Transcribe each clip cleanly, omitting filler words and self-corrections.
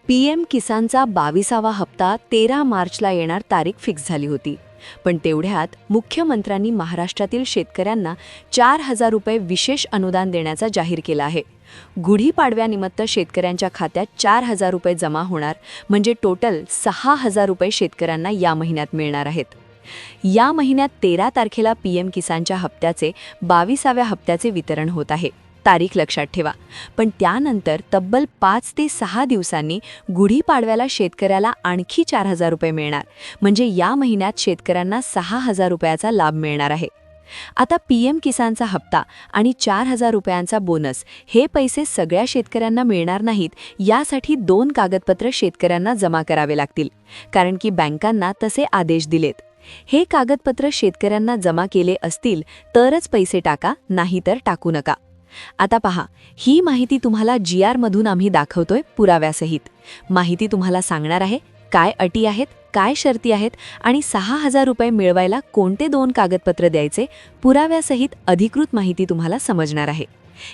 PM किसानचा 22वा हप्ता 13 मार्चला येणार तारीख फिक्स झाली होती. पण तेवढ्यात मुख्यमंत्र्यांनी महाराष्ट्रातील शेतकऱ्यांना 4,000 रुपये विशेष अनुदान देण्याचा जाहीर केला आहे. गुढीपाडव्यानिमित्त शेतकऱ्यांच्या खात्यात 4,000 रुपये जमा होणार, म्हणजे टोटल 6,000 रुपये शेतकऱ्यांना या महिन्यात मिळणार आहेत. या महिन्यात 13 तारखेला पीएम किसानच्या हप्त्याचे 22व्या हप्त्याचे वितरण होत आहे. तारीख लक्षात ठेवा. पण त्यानंतर तब्बल 5 ते 6 दिवसांनी गुढीपाडव्याला शेतकऱ्याला आणखी 4,000 रुपये मिळणार, म्हणजे या महिन्यात शेतकऱ्यांना 6,000 रुपयाचा लाभ मिळणार आहे. आता पीएम किसानचा हप्ता आणि 4,000 रुपयांचा बोनस हे पैसे सगळ्या शेतकऱ्यांना मिळणार नाहीत. यासाठी 2 कागदपत्र शेतकऱ्यांना जमा करावे लागतील, कारण की बँकांना तसे आदेश दिलेत. हे कागदपत्र शेतकऱ्यांना जमा केले असतील तरच पैसे टाका, नाहीतर टाकू नका. आता पहा, ही माहिती तुम्हाला GR मधून आम्ही दाखवतोय पुराव्यासहित. माहिती तुम्हाला सांगणार आहे काय अटी आहेत, काय शर्ती आहेत आणि 6,000 रुपये मिळवायला कोणते 2 कागदपत्र द्यायचे, पुराव्यासहित अधिकृत माहिती तुम्हाला समजणार आहे.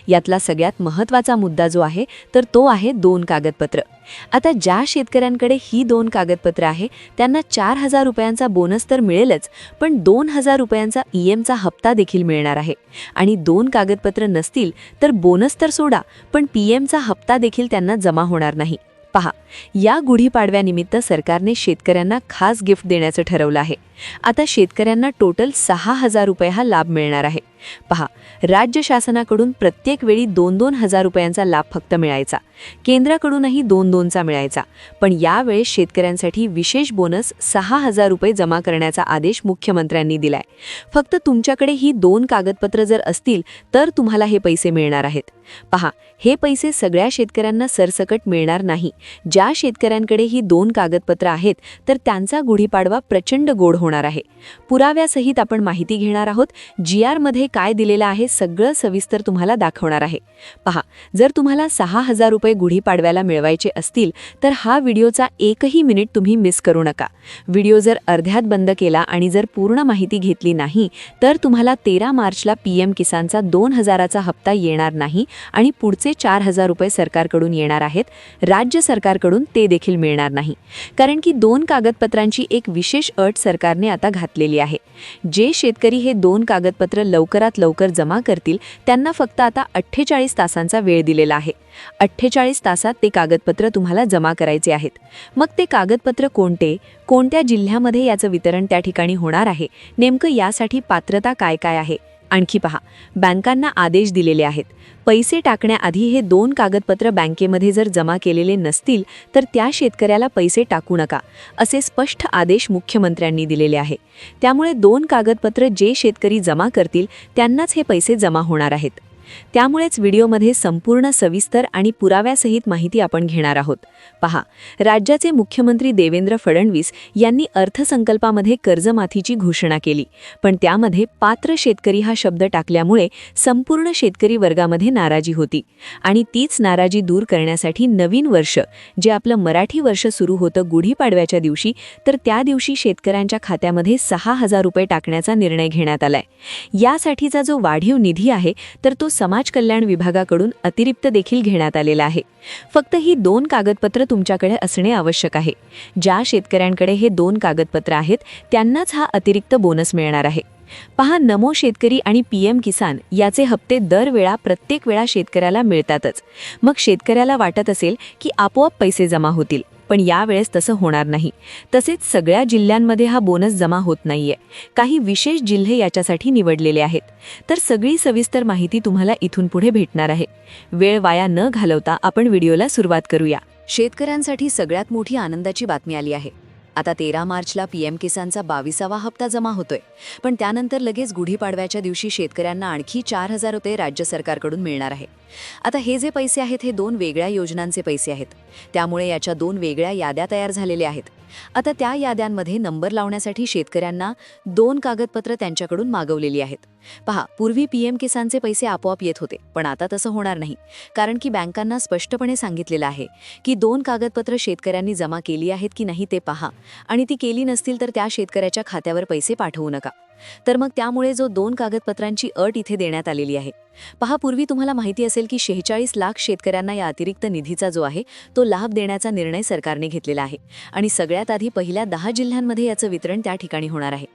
यातला सगळ्यात महत्त्वाचा मुद्दा जो आहे तर तो आहे 2 कागदपत्र. आता ज्या शेतकऱ्यांकडे ही 2 कागदपत्र आहे त्यांना 4,000 रुपयांचा बोनस तर मिळेलच, पण 2,000 रुपयांचा EMचा हप्ता देखील मिळणार आहे. आणि 2 कागदपत्र नसतील तर बोनस तर सोडा, पण PMचा हप्ता देखील त्यांना जमा होणार नाही. पहा, या गुढीपाडव्यानिमित्त सरकारने शेतकऱ्यांना खास गिफ्ट देण्याचं ठरवलं आहे. आता शेतकऱ्यांना टोटल 6,000 रुपये हा लाभ मिळणार आहे. पहा, राज्य शासनाकडून प्रत्येक वेळी 2-2 हजार रुपयांचा लाभ फक्त मिळायचा. केंद्राकडूनही 2-2चा मिळायचा. पण यावेळेस शेतकऱ्यांसाठी विशेष बोनस 6,000 रुपये जमा करण्याचा आदेश मुख्यमंत्र्यांनी दिलाय. फक्त तुमच्याकडे ही 2 कागदपत्र जर असतील तर तुम्हाला हे पैसे मिळणार आहेत. पहा, हे पैसे सगळ्या शेतकऱ्यांना सरसकट मिळणार नाही. ज्या शेतकऱ्यांकडे ही 2 कागदपत्र आहेत तर त्यांचा गुढीपाडवा प्रचंड गोड होणार आहे. पुराव्यासहित आपण माहिती घेणार आहोत. GR मध्ये काय दिलेलं आहे सगळं सविस्तर तुम्हाला दाखवणार आहे. पहा, जर तुम्हाला 6,000 रुपये गुढीपाडव्याला मिळवायचे असतील तर हा व्हिडिओचा एकही मिनिट तुम्ही मिस करू नका. व्हिडिओ जर अर्ध्यात बंद केला आणि जर पूर्ण माहिती घेतली नाही तर तुम्हाला 13 मार्चला पीएम किसानचा 2,000चा हप्ता येणार नाही आणि पुढचे 4,000 रुपये सरकारकडून येणार आहेत. राज्य सरकारकडून ते देखील मिळणार नाही, कारण की 2 कागदपत्रांची एक विशेष अट सरकारने आता घातलेली आहे. जे शेतकरी हे 2 कागदपत्र लवकरात लवकर जमा करतील त्यांना फक्त आता 48 तासांचा वेळ दिलेला आहे. 48 तासात ते कागदपत्र तुम्हाला जमा करायचे आहेत. मग ते कागदपत्र कोणते, कोणत्या जिल्ह्यामध्ये याचं वितरण त्या ठिकाणी होणार आहे, नेमकं यासाठी पात्रता काय काय आहे. आणखी पहा, बँकांना आदेश दिलेले आहेत. पैसे टाकण्याआधी हे 2 कागदपत्र बँकेमध्ये जर जमा केलेले नसतील तर त्या शेतकऱ्याला पैसे टाकू नका, असे स्पष्ट आदेश मुख्यमंत्र्यांनी दिलेले आहे. त्यामुळे 2 कागदपत्र जे शेतकरी जमा करतील त्यांनाच हे पैसे जमा होणार आहेत. त्यामुळेच व्हिडिओमध्ये संपूर्ण सविस्तर आणि पुराव्यासहित माहिती आपण घेणार आहोत. पहा, राज्याचे मुख्यमंत्री देवेंद्र फडणवीस यांनी अर्थसंकल्पामध्ये कर्जमाफीची घोषणा केली, पण त्यामध्ये पात्र शेतकरी हा शब्द टाकल्यामुळे संपूर्ण शेतकरी वर्गामध्ये नाराजी होती. आणि तीच नाराजी दूर करण्यासाठी नवीन वर्ष, जे आपलं मराठी वर्ष सुरू होतं गुढीपाडव्याच्या दिवशी, तर त्या दिवशी शेतकऱ्यांच्या खात्यामध्ये 6,000 रुपये टाकण्याचा निर्णय घेण्यात आलाय. यासाठीचा जो वाढीव निधी आहे तर तो समाज कल्याण विभागाकडून अतिरिक्त देखील घेण्यात आलेला आहे. फक्त ही 2 कागदपत्र तुमच्याकडे असणे आवश्यक आहे. ज्या शेतकऱ्यांकडे हे 2 कागदपत्र आहेत त्यांनाच हा अतिरिक्त बोनस मिळणार आहे. पहा, नमो शेतकरी आणि पीएम किसान याचे हप्ते दरवेळा प्रत्येक वेळा शेतकऱ्याला मिळतातच. मग शेतकऱ्याला वाटत असेल की आपोआप पैसे जमा होतील, पण यावेळेस तसं होणार नाही. तसेच सगळ्या जिल्ह्यांमध्ये हा बोनस जमा होत नाहीये. काही विशेष जिल्हे याच्यासाठी निवडलेले आहेत. तर सगळी सविस्तर माहिती तुम्हाला इथून पुढे भेटणार आहे. वेळ वाया न घालवता आपण व्हिडिओला सुरुवात करूया. शेतकऱ्यांसाठी सगळ्यात मोठी आनंदाची बातमी आली आहे. आता 13 मार्चला पीएम किसानचा 22वा हप्ता जमा होतोय, पण त्यानंतर लगेच गुढीपाडव्याच्या दिवशी शेतकऱ्यांना आणखी 4,000 रुपये राज्य सरकारकडून मिळणार आहे. आता हे जे पैसे आहेत हे 2 वेगळ्या योजनांचे पैसे आहेत. त्यामुळे याच्या 2 वेगळ्या याद्या तयार झालेल्या आहेत. आता त्या याद्यांमध्ये नंबर लावण्यासाठी शेतकऱ्यांना 2 कागदपत्र त्यांच्याकडून मागवलेली आहेत. पहा, पूर्वी पीएम किसानचे पैसे आपोआप येत होते, पण आता तसं होणार नाही, कारण की बँकांना स्पष्टपणे सांगितलेलं आहे की 2 कागदपत्र शेतकऱ्यांनी जमा केली आहेत की नाही ते पहा, आणि ती केली नसतील तर त्या शेतकऱ्याच्या खात्यावर पैसे पाठवू नका. तर मग त्यामुळे जो 2 कागदपत्रांची अट इथे देण्यात आलेली आहे. पहा, पूर्वी तुम्हाला माहिती असेल की 46 लाख शेतकऱ्यांना या अतिरिक्त निधीचा जो आहे तो लाभ देण्याचा निर्णय सरकारने घेतलेला आहे आणि सगळ्यात आधी पहिल्या 10 जिल्ह्यांमध्ये याचं वितरण त्या ठिकाणी होणार आहे.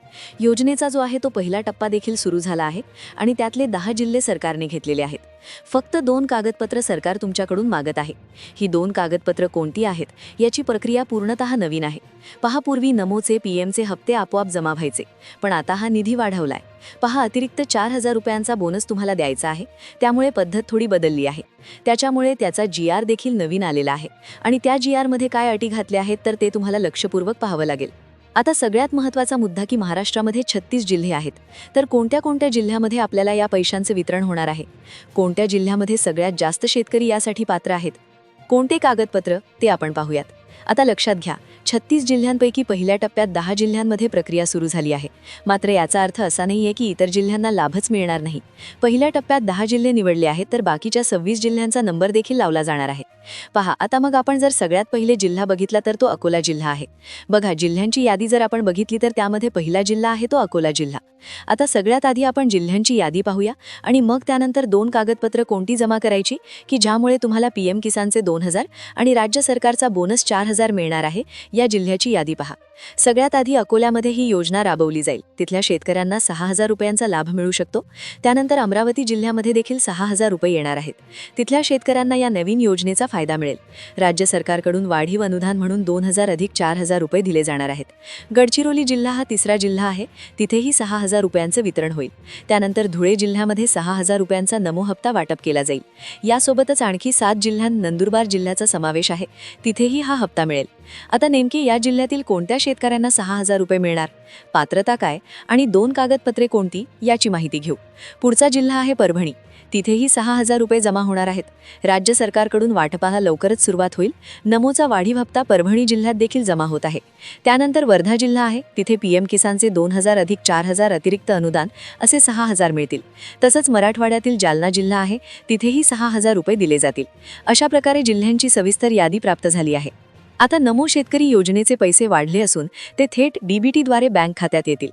योजनेचा जो आहे तो पहिला टप्पा देखील सुरू झाला आहे आणि त्यातले 10 जिल्हे सरकारने घेतलेले आहेत. फक्त 2 कागदपत्र सरकार तुमच्याकडून मागत आहे. ही 2 कागदपत्र कोणती आहेत याची प्रक्रिया पूर्णतः नवीन आहे. पहा, पूर्वी नमोचे पीएमचे हप्ते आपोआप जमा व्हायचे, पण आता हा निधी वाढवलाय. पहा, अतिरिक्त 4,000 रुपयांचा बोनस तुम्हाला द्यायचा आहे, त्यामुळे पद्धत थोडी बदलली आहे. त्याच्यामुळे त्याचा GR देखील नवीन आलेला आहे आणि त्या GR मध्ये काय अटी घातल्या आहेत तर ते तुम्हाला लक्षपूर्वक पाहावं लागेल. आता सगळ्यात महत्त्वाचा मुद्दा की महाराष्ट्रामध्ये 36 जिल्हे आहेत. तर कोणत्या कोणत्या जिल्ह्यामध्ये आपल्याला या पैशांचे वितरण होणार आहे? कोणत्या जिल्ह्यामध्ये सगळ्यात जास्त शेतकरी यासाठी पात्र आहेत? कोणते कागदपत्र ते आपण पाहूयात. आता लक्षात घ्या, 36 जिल्ह्यांपैकी पहिल्या टप्प्यात 10 जिल्ह्यांमध्ये प्रक्रिया सुरू झाली आहे. मात्र याचा अर्थ असा नाहीये की इतर जिल्ह्यांना लाभच मिळणार नाही. पहिल्या टप्प्यात 10 जिल्हे निवडले आहेत तर बाकीच्या 26 जिल्ह्यांचा नंबर देखील लावला जाणार आहे. पहा, आता मग आपण जर सगळ्यात पहिले जिल्हा बघितला तर तो अकोला जिल्हा आहे. बघा, जिल्ह्यांची यादी जर आपण बघितली तर त्यामध्ये पहिला जिल्हा आहे तो अकोला जिल्हा. आता सगळ्यात आधी आपण जिल्ह्यांची यादी पाहूया आणि मग त्यानंतर 2 कागदपत्र कोणती जमा करायची की ज्यामुळे तुम्हाला PM किसानचे 2,000 आणि राज्य सरकारचा बोनस 4,000 मिळणार आहे या जिल्ह्याची यादी पहा. सगळ्यात आधी अकोल्यामध्ये ही योजना राबवली जाईल. तिथल्या शेतकऱ्यांना 6,000 रुपयांचा लाभ मिळू शकतो. त्यानंतर अमरावती जिल्ह्यामध्ये देखील 6,000 रुपये येणार आहेत. तिथल्या शेतकऱ्यांना या नवीन योजनेचा फायदा मिळेल. राज्य सरकारकडून वाढीव अनुदान म्हणून 2,000 अधिक 4,000 रुपये दिले जाणार आहेत. गडचिरोली जिल्हा हा तिसरा जिल्हा आहे. तिथेही 6,000 रुपयांचं वितरण होईल. त्यानंतर धुळे जिल्ह्यामध्ये 6,000 रुपयांचा नमो हप्ता वाटप केला जाईल. यासोबतच आणखी 7 जिल्ह्यांत नंदुरबार जिल्ह्याचा समावेश आहे. तिथेही हा हप्ता मिळेल. आता नेमकी या जिल्ह्यातील कोणत्या शेतकऱ्यांना 6,000 रुपये मिळणार, पात्रता काय आणि 2 कागदपत्रे कोणती याची माहिती घेऊ. पुढचा जिल्हा आहे परभणी. तिथेही 6,000 रुपये जमा होणार आहेत. राज्य सरकारकडून वाटपाला लवकरच सुरुवात होईल. नमोचा वाढीव हप्ता परभणी जिल्ह्यात देखील जमा होत आहे. त्यानंतर वर्धा जिल्हा आहे. तिथे PM किसानचे 2,000 अधिक 4,000 अतिरिक्त अनुदान असे 6,000 मिळतील. तसंच मराठवाड्यातील जालना जिल्हा आहे. तिथेही 6,000 रुपये दिले जातील. अशा प्रकारे जिल्ह्यांची सविस्तर यादी प्राप्त झाली आहे. आता नमो शेतकरी योजनेचे पैसे वाढले असून ते थेट DBTद्वारे बँक खात्यात येतील.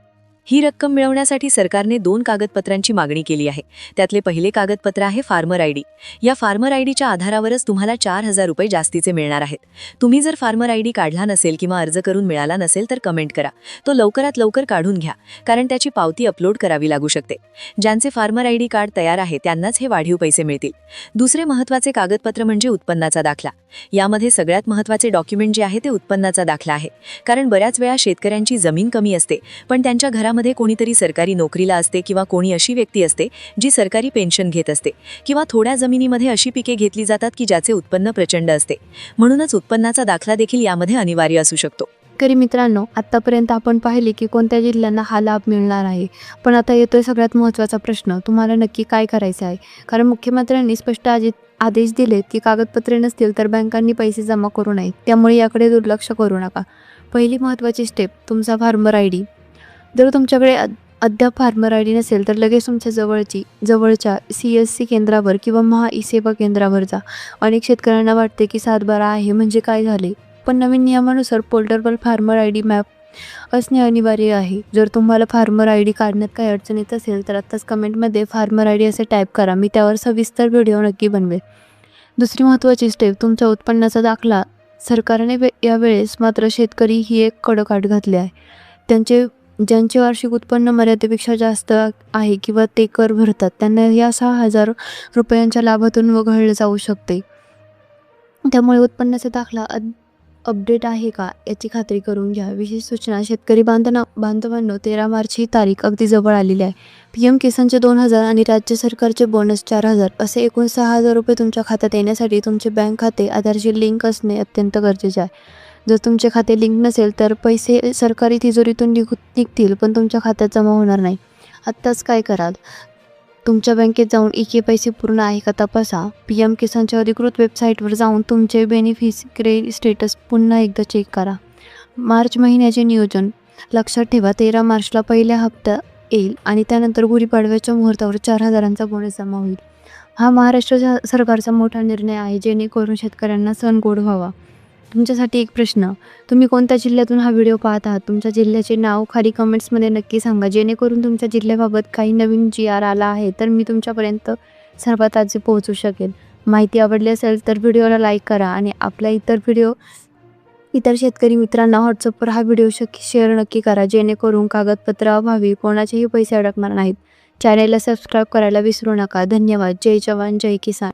ही रक्कम मिळवण्यासाठी सरकारने 2 कागदपत्रांची मागणी केली आहे. त्यातले पहिले कागदपत्र आहे फार्मर ID. या फार्मर IDच्या आधारावरच तुम्हाला 4,000 रुपये जास्तीचे मिळणार आहेत. तुम्ही जर फार्मर ID काढला नसेल किंवा अर्ज करून मिळाला नसेल तर कमेंट करा. तो लवकरात लवकर काढून घ्या, कारण त्याची पावती अपलोड करावी लागू शकते. ज्यांचे फार्मर ID कार्ड तयार आहे त्यांनाच हे वाढीव पैसे मिळतील. दुसरे महत्त्वाचे कागदपत्र म्हणजे उत्पन्नाचा दाखला. यामध्ये सगळ्यात महत्त्वाचे डॉक्युमेंट जे आहे ते उत्पन्नाचा दाखला आहे. कारण बऱ्याच वेळा शेतकऱ्यांची जमीन कमी असते, पण त्यांच्या घरामध्ये कोणीतरी सरकारी नोकरीला असते किंवा कोणी अशी व्यक्ती असते जी सरकारी पेन्शन घेत असते किंवा थोड्या जमिनीमध्ये अशी पिके घेतली जातात की ज्याचे उत्पन्न प्रचंड असते. म्हणूनच उत्पन्नाचा दाखला देखील यामध्ये अनिवार्य असू शकतो. शेतकरी मित्रांनो, आत्तापर्यंत आपण पाहिले की कोणत्या जिल्ह्यांना हा लाभ मिळणार आहे. पण आता येतोय सगळ्यात महत्त्वाचा प्रश्न, तुम्हाला नक्की काय करायचं आहे? कारण मुख्यमंत्र्यांनी स्पष्ट आदेश दिलेत की कागदपत्रे नसतील तर बँकांनी पैसे जमा करू नयेत. त्यामुळे याकडे दुर्लक्ष करू नका. पहिली महत्त्वाची स्टेप, तुमचा फार्मर ID. जर तुमच्याकडे अद्याप फार्मर ID नसेल तर लगेच तुमच्या जवळच्या CSC केंद्रावर किंवा महा-ई-सेवा केंद्रावर जा. अनेक शेतकऱ्यांना वाटते की 7/12 आहे म्हणजे काय झाले, पण नवीन नियमानुसार पोर्टलवर फार्मर ID मॅप असणे अनिवार्य आहे. जर तुम्हाला फार्मर ID काढण्यात काही अडचण येत असेल तर आत्ताच कमेंटमध्ये फार्मर ID असे टाईप करा. मी त्यावर सविस्तर व्हिडिओ नक्की बनवेल. दुसरी महत्त्वाची स्टेप, तुमच्या उत्पन्नाचा दाखला. सरकारने यावेळेस मात्र शेतकरी ही एक कडक अट घातली आहे. ज्यांचे वार्षिक उत्पन्न मर्यादेपेक्षा जास्त आहे किंवा ते कर भरतात त्यांना या 6,000 रुपयांच्या लाभातून वगळले जाऊ शकते. त्यामुळे उत्पन्नाचा दाखला अपडेट आहे का याची खात्री करून घ्या. विशेष सूचना, शेतकरी बांधवांनो, 13 मार्च ही तारीख अगदी जवळ आलेली आहे. PM किसानचे 2,000 आणि राज्य सरकारचे बोनस 4,000 असे एकूण 6,000 रुपये तुमच्या खात्यात येण्यासाठी तुमचे बँक खाते आधारशी लिंक असणे अत्यंत गरजेचे आहे. जर तुमचे खाते लिंक नसेल तर पैसे सरकारी तिजोरीतून निघतील पण तुमच्या खात्यात जमा होणार नाही. आत्ताच काय कराल? तुमच्या बँकेत जाऊन EKYC पूर्ण आहे का तपासा. PM किसानच्या अधिकृत वेबसाईटवर जाऊन तुमचे बेनिफिशरी स्टेटस पुन्हा एकदा चेक करा. मार्च महिन्याचे नियोजन लक्षात ठेवा. 13 मार्चला पहिला हप्ता येईल आणि त्यानंतर गुढीपाडव्याच्या मुहूर्तावर 4,000चा बोनस जमा होईल. हा महाराष्ट्र सरकारचा मोठा निर्णय आहे जेणेकरून शेतकऱ्यांना सण गोड व्हावा. तुमच्यासाठी एक प्रश्न, तुम्ही कोणत्या जिल्ह्यातून हा व्हिडिओ पाहत आहात? तुमच्या जिल्ह्याचे नाव खाली कमेंट्समध्ये नक्की सांगा, जेणेकरून तुमच्या जिल्ह्याबाबत काही नवीन GR आला आहे तर मी तुमच्यापर्यंत सर्वात आधी पोहोचू शकेल. माहिती आवडली असेल तर व्हिडिओला लाईक करा आणि आपला इतर शेतकरी मित्रांना व्हॉट्सअपवर हा व्हिडिओ शेअर नक्की करा, जेणेकरून कागदपत्राअभावी कोणाचेही पैसे अडकणार नाहीत. चॅनेलला सबस्क्राईब करायला विसरू नका. धन्यवाद. जय जवान, जय किसान.